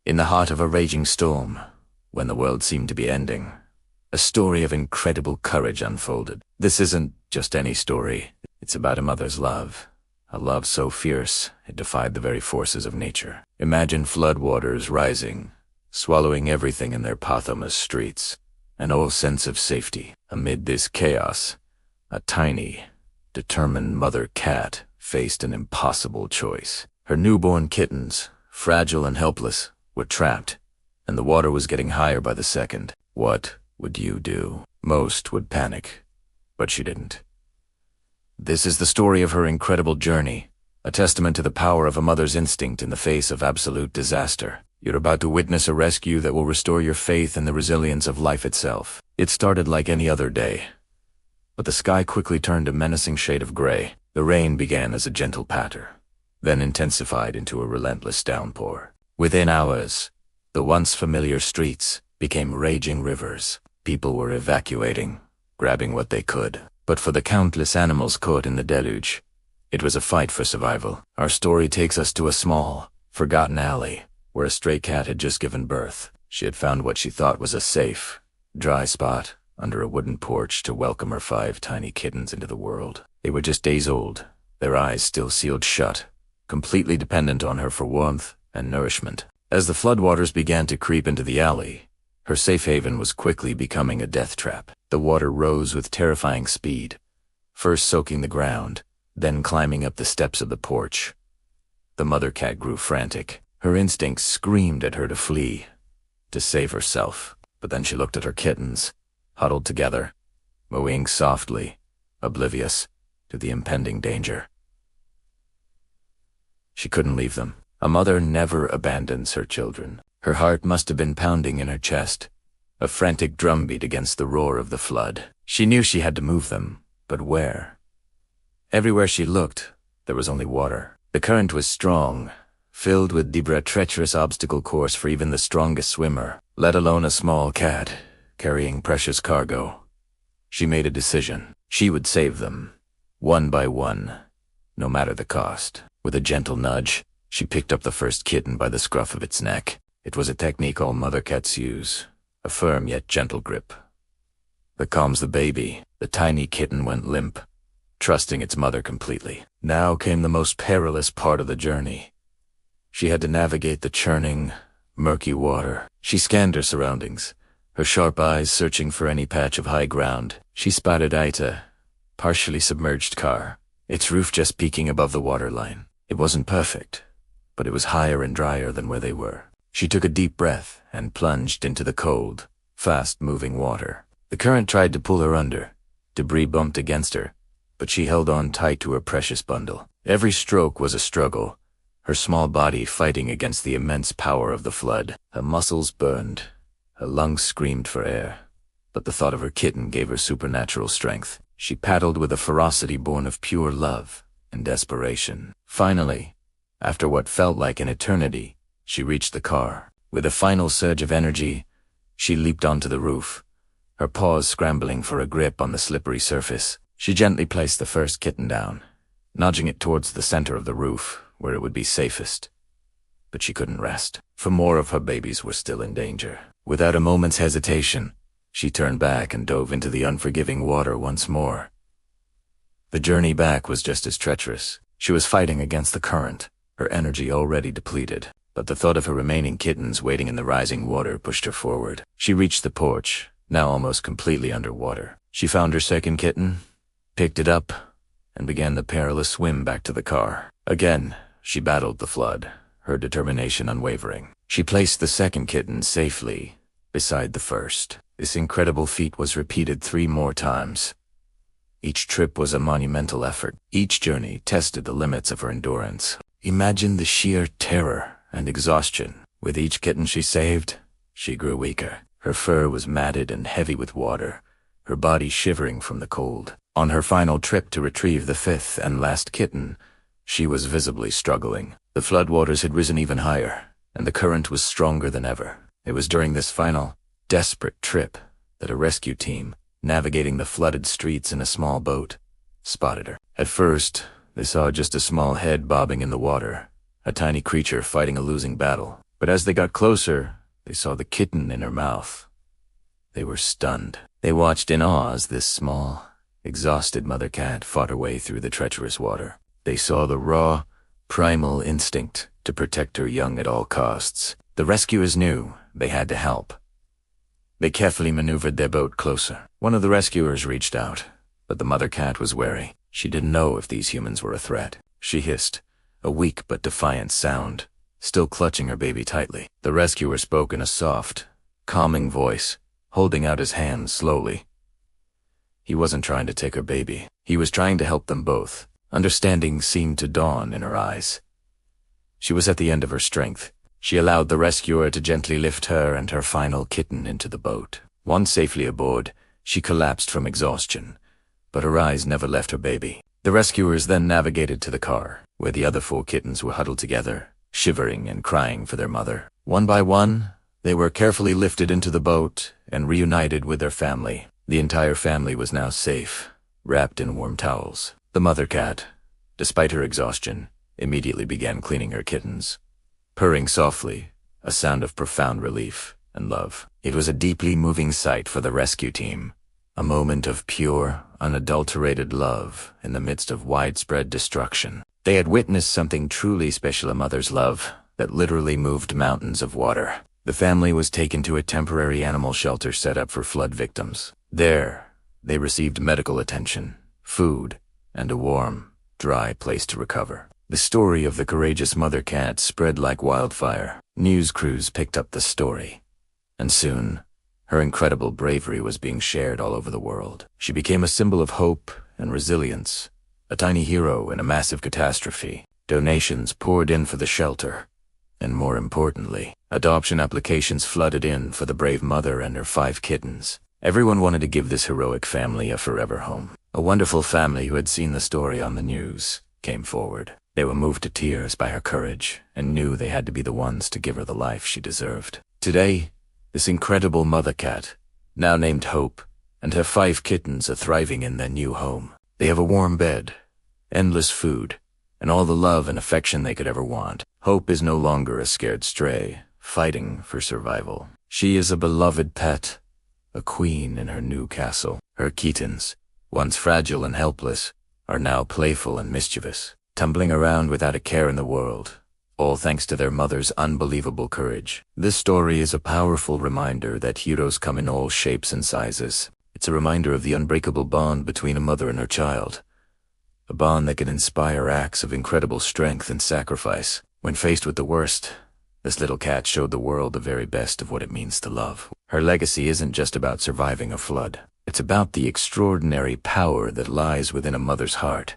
In the heart of a raging storm, when the world seemed to be ending, a story of incredible courage unfolded. This isn't just any story. It's about a mother's love. A love so fierce, it defied the very forces of nature. Imagine floodwaters rising, swallowing everything in their Pothomus streets, and all sense of safety. Amid this chaos, a tiny, determined mother cat faced an impossible choice. Her newborn kittens, fragile and helpless, were trapped, and the water was getting higher by the second. What would you do? Most would panic, but she didn't. This is the story of her incredible journey, a testament to the power of a mother's instinct in the face of absolute disaster. You're about to witness a rescue that will restore your faith in the resilience of life itself. It started like any other day, but the sky quickly turned a menacing shade of gray. The rain began as a gentle patter, then intensified into a relentless downpour. Within hours, the once familiar streets became raging rivers. People were evacuating, grabbing what they could. But for the countless animals caught in the deluge, it was a fight for survival. Our story takes us to a small, forgotten alley where a stray cat had just given birth. She had found what she thought was a safe, dry spot under a wooden porch to welcome her 5 tiny kittens into the world. They were just days old, their eyes still sealed shut, completely dependent on her for warmth and nourishment. As the floodwaters began to creep into the alley, her safe haven was quickly becoming a death trap. The water rose with terrifying speed, first soaking the ground, then climbing up the steps of the porch. The mother cat grew frantic. Her instincts screamed at her to flee, to save herself. But then she looked at her kittens, huddled together, mooing softly, oblivious to the impending danger. She couldn't leave them. A mother never abandons her children. Her heart must have been pounding in her chest, a frantic drumbeat against the roar of the flood. She knew she had to move them, but where? Everywhere she looked, there was only water. The current was strong, filled with debris, a treacherous obstacle course for even the strongest swimmer, let alone a small cat carrying precious cargo. She made a decision. She would save them, one by one, no matter the cost. With a gentle nudge, she picked up the first kitten by the scruff of its neck. It was a technique all mother cats use, a firm yet gentle grip. That calms the baby. The tiny kitten went limp, trusting its mother completely. Now came the most perilous part of the journey. She had to navigate the churning, murky water. She scanned her surroundings, her sharp eyes searching for any patch of high ground. She spotted a partially submerged car, its roof just peeking above the waterline. It wasn't perfect, but it was higher and drier than where they were. She took a deep breath and plunged into the cold, fast-moving water. The current tried to pull her under. Debris bumped against her, but she held on tight to her precious bundle. Every stroke was a struggle, her small body fighting against the immense power of the flood. Her muscles burned, her lungs screamed for air, but the thought of her kitten gave her supernatural strength. She paddled with a ferocity born of pure love and desperation. Finally, after what felt like an eternity, she reached the car. With a final surge of energy, she leaped onto the roof, her paws scrambling for a grip on the slippery surface. She gently placed the first kitten down, nudging it towards the center of the roof, where it would be safest. But she couldn't rest, for more of her babies were still in danger. Without a moment's hesitation, she turned back and dove into the unforgiving water once more. The journey back was just as treacherous. She was fighting against the current, her energy already depleted. But the thought of her remaining kittens waiting in the rising water pushed her forward. She reached the porch, now almost completely underwater. She found her second kitten, picked it up, and began the perilous swim back to the car. Again, she battled the flood, her determination unwavering. She placed the second kitten safely beside the first. This incredible feat was repeated 3 more times. Each trip was a monumental effort. Each journey tested the limits of her endurance. Imagine the sheer terror and exhaustion. With each kitten she saved, she grew weaker. Her fur was matted and heavy with water, her body shivering from the cold. On her final trip to retrieve the 5th and last kitten, she was visibly struggling. The floodwaters had risen even higher, and the current was stronger than ever. It was during this final, desperate trip that a rescue team, navigating the flooded streets in a small boat, spotted her. At first, they saw just a small head bobbing in the water, a tiny creature fighting a losing battle. But as they got closer, they saw the kitten in her mouth. They were stunned. They watched in awe as this small, exhausted mother cat fought her way through the treacherous water. They saw the raw, primal instinct to protect her young at all costs. The rescuers knew they had to help. They carefully maneuvered their boat closer. One of the rescuers reached out, but the mother cat was wary. She didn't know if these humans were a threat. She hissed, a weak but defiant sound, still clutching her baby tightly. The rescuer spoke in a soft, calming voice, holding out his hand slowly. He wasn't trying to take her baby. He was trying to help them both. Understanding seemed to dawn in her eyes. She was at the end of her strength. She allowed the rescuer to gently lift her and her final kitten into the boat. Once safely aboard, she collapsed from exhaustion, but her eyes never left her baby. The rescuers then navigated to the car, where the other 4 kittens were huddled together, shivering and crying for their mother. One by one, they were carefully lifted into the boat and reunited with their family. The entire family was now safe, wrapped in warm towels. The mother cat, despite her exhaustion, immediately began cleaning her kittens, purring softly, a sound of profound relief and love. It was a deeply moving sight for the rescue team, a moment of pure, unadulterated love in the midst of widespread destruction. They had witnessed something truly special, a mother's love that literally moved mountains of water. The family was taken to a temporary animal shelter set up for flood victims. There, they received medical attention, food, and a warm, dry place to recover. The story of the courageous mother cat spread like wildfire. News crews picked up the story, and soon, her incredible bravery was being shared all over the world. She became a symbol of hope and resilience, a tiny hero in a massive catastrophe. Donations poured in for the shelter, and more importantly, adoption applications flooded in for the brave mother and her 5 kittens. Everyone wanted to give this heroic family a forever home. A wonderful family who had seen the story on the news came forward. They were moved to tears by her courage and knew they had to be the ones to give her the life she deserved. Today, this incredible mother cat, now named Hope, and her 5 kittens are thriving in their new home. They have a warm bed, endless food, and all the love and affection they could ever want. Hope is no longer a scared stray, fighting for survival. She is a beloved pet, a queen in her new castle. Her kittens, once fragile and helpless, are now playful and mischievous, tumbling around without a care in the world, all thanks to their mother's unbelievable courage. This story is a powerful reminder that heroes come in all shapes and sizes. It's a reminder of the unbreakable bond between a mother and her child, a bond that can inspire acts of incredible strength and sacrifice. When faced with the worst, this little cat showed the world the very best of what it means to love. Her legacy isn't just about surviving a flood. It's about the extraordinary power that lies within a mother's heart.